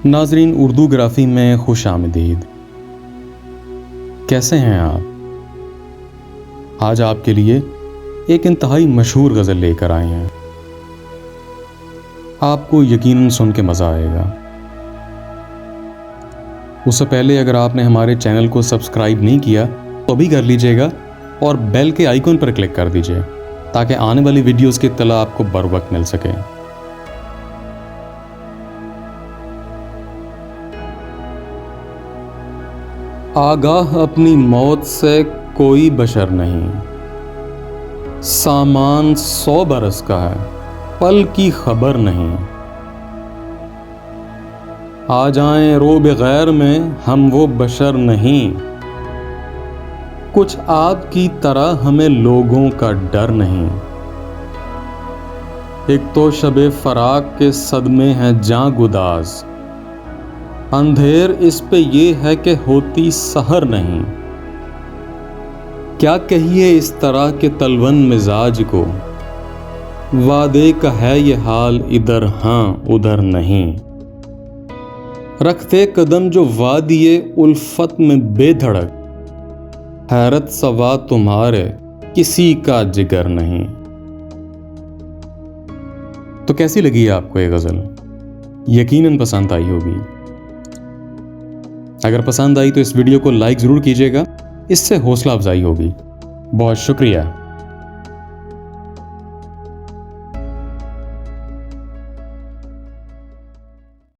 नाजरीन, उर्दू ग्राफी में खुश आमदीद। कैसे हैं आप? आज आपके लिए एक इंतहाई मशहूर गज़ल लेकर आए हैं। आपको यकीनन सुन के मज़ा आएगा। उससे पहले अगर आपने हमारे चैनल को सब्सक्राइब नहीं किया तो अभी कर लीजिएगा और बेल के आइकन पर क्लिक कर दीजिए ताकि आने वाली वीडियोस की इत्तला आपको बर वक्त मिल सके। आगाह अपनी मौत से कोई बशर नहीं, सामान 100 बरस का है, पल की खबर नहीं। आ जाएं रो बगैर में हम वो बशर नहीं, कुछ आपकी तरह हमें लोगों का डर नहीं। एक तो शबे फराक के सदमे हैं जां गुदाज, अंधेर इस पे ये है कि होती सहर नहीं। क्या कहिए इस तरह के तलवन मिजाज को, वादे का है ये हाल इधर हां उधर नहीं। रखते कदम जो वादिये उल्फत में बेधड़क, हैरत सवा तुम्हारे किसी का जिगर नहीं। तो कैसी लगी आपको ये गज़ल? यकीनन पसंद आई होगी। अगर पसंद आई तो इस वीडियो को लाइक ज़रूर कीजिएगा, इससे हौसला अफजाई होगी। बहुत शुक्रिया।